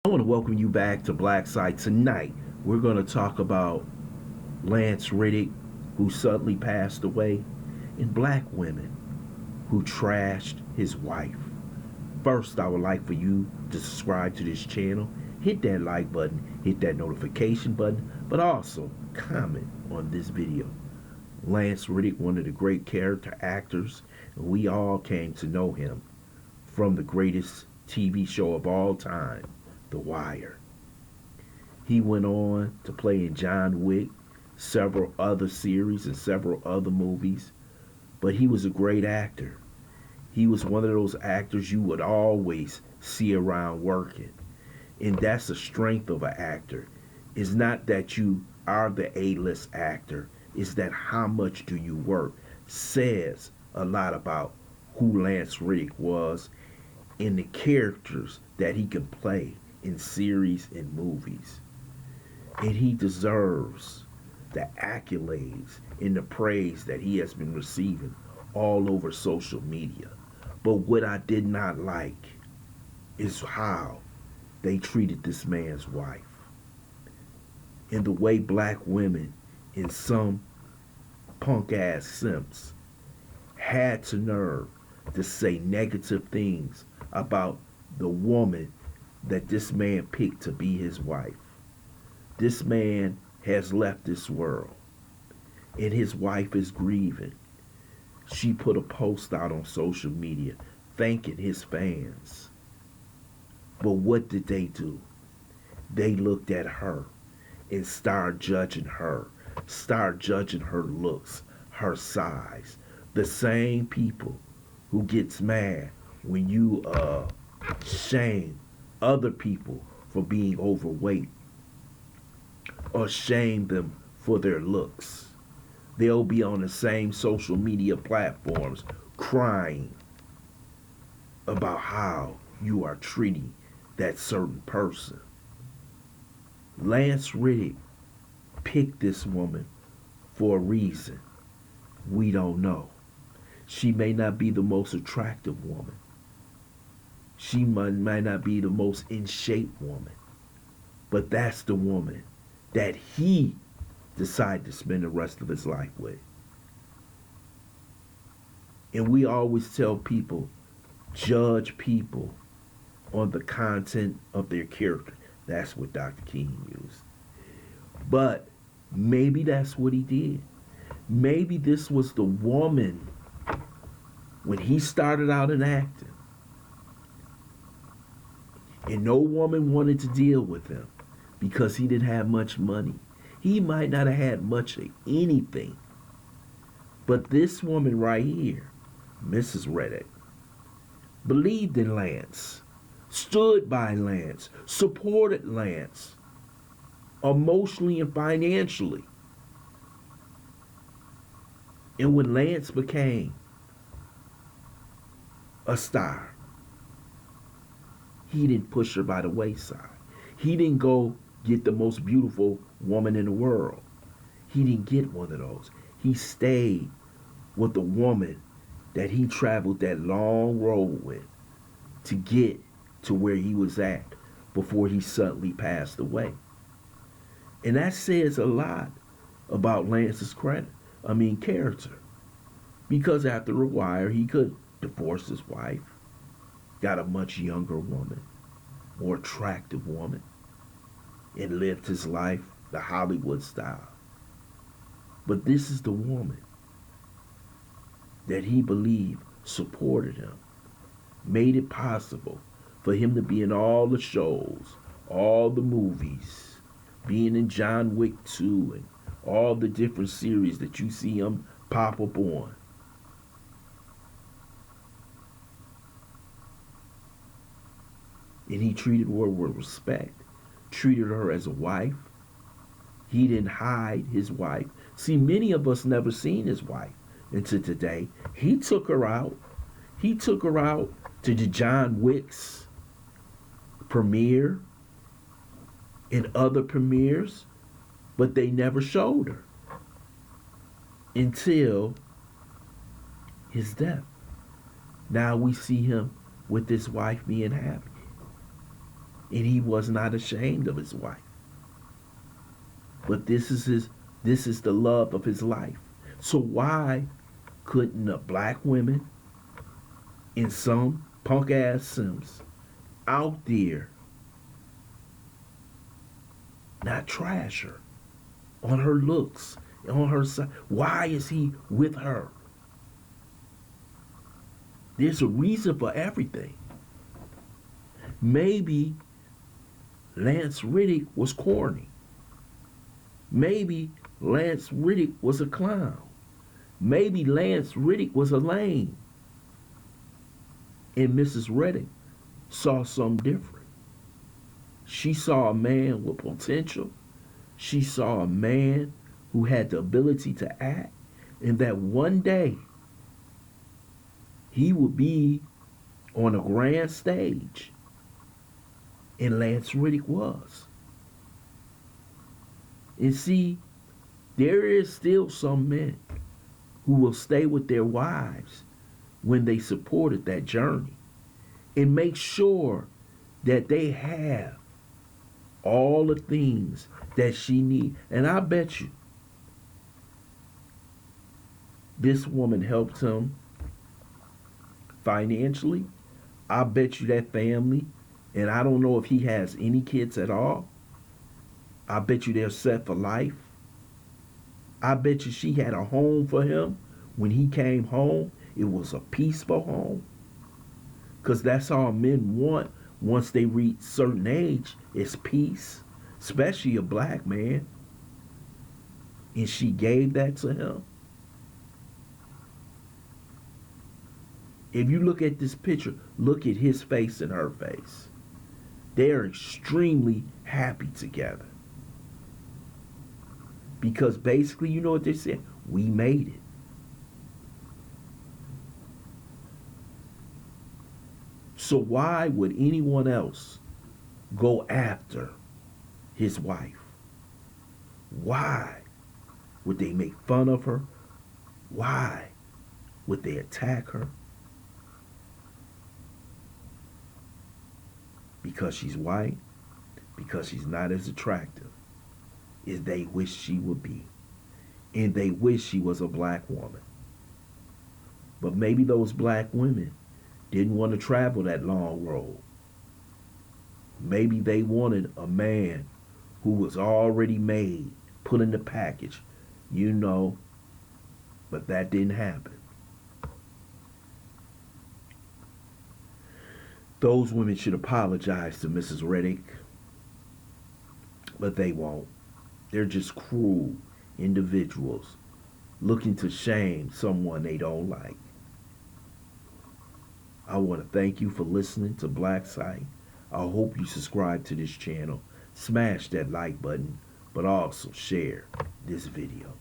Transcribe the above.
I want to welcome you back to Black Site. Tonight, we're going to talk about Lance Reddick, who suddenly passed away, and black women who trashed his wife. First, I would like for you to subscribe to this channel, hit that like button, hit that notification button, but also comment on this video. Lance Reddick, one of the great character actors, and we all came to know him from the greatest TV show of all time, The Wire. He went on to play in John Wick, several other series, and several other movies, but he was a great actor. He was one of those actors you would always see around working. And that's the strength of an actor. It's not that you are the A-list actor, it's that how much do you work says a lot about who Lance Reddick was and the characters that he can play in series and movies. And he deserves the accolades and the praise that he has been receiving all over social media. But what I did not like is how they treated this man's wife. And the way black women and some punk ass simps had the nerve to say negative things about the woman that this man picked to be his wife. This man has left this world, and his wife is grieving. She put a post out on social media thanking his fans. But what did they do? They looked at her and started judging her, looks, her size. The same people who gets mad when you shame other people for being overweight or shame them for their looks. They'll be on the same social media platforms crying about how you are treating that certain person. Lance Reddick picked this woman for a reason. We don't know. She may not be the most attractive woman. She might not be the most in shape woman. But that's the woman that he decided to spend the rest of his life with. And we always tell people, judge people on the content of their character. That's what Dr. King used. But maybe that's what he did. Maybe this was the woman when he started out in acting. And no woman wanted to deal with him because he didn't have much money. He might not have had much of anything. But this woman right here, Mrs. Reddick, believed in Lance, stood by Lance, supported Lance emotionally and financially. And when Lance became a star, he didn't push her by the wayside. He didn't go get the most beautiful woman in the world. He didn't get one of those. He stayed with the woman that he traveled that long road with to get to where he was at before he suddenly passed away. And that says a lot about Lance's character. Because after a while, he could divorce his wife, got a much younger woman, more attractive woman, and lived his life the Hollywood style. But this is the woman that he believed supported him, made it possible for him to be in all the shows, all the movies, being in John Wick 2 and all the different series that you see him pop up on. And he treated her with respect, treated her as a wife. He didn't hide his wife. See, many of us never seen his wife until today. He took her out. He took her out to the John Wick's premiere and other premieres, but they never showed her until his death. Now we see him with his wife being happy. and he was not ashamed of his wife. But this is the love of his life. So why couldn't the black women and some punk ass Sims out there not trash her on her looks, on her side? Why is he with her? There's a reason for everything. Maybe Lance Reddick was corny. Maybe Lance Reddick was a clown. Maybe Lance Reddick was a lame. And Mrs. Reddick saw something different. She saw a man with potential. She saw a man who had the ability to act, and that one day he would be on a grand stage. And Lance Reddick was. And see, there is still some men who will stay with their wives when they supported that journey and make sure that they have all the things that she needs. And I bet you this woman helped him financially. I bet you that family, and I don't know if he has any kids at all, I bet you they're set for life. I bet you she had a home for him when he came home. It was a peaceful home. Because that's all men want once they reach certain age, is peace. Especially a black man. And she gave that to him. If you look at this picture, look at his face and her face. They're extremely happy together. Because basically, you know what they said? We made it. So why would anyone else go after his wife? Why would they make fun of her? Why would they attack her? Because she's white? Because she's not as attractive as they wish she would be. And they wish she was a black woman. But maybe those black women didn't want to travel that long road. Maybe they wanted a man who was already made, put in the package, you know, but that didn't happen. Those women should apologize to Mrs. Reddick, but they won't. They're just cruel individuals looking to shame someone they don't like. I want to thank you for listening to Black Sight. I hope you subscribe to this channel, smash that like button, but also share this video.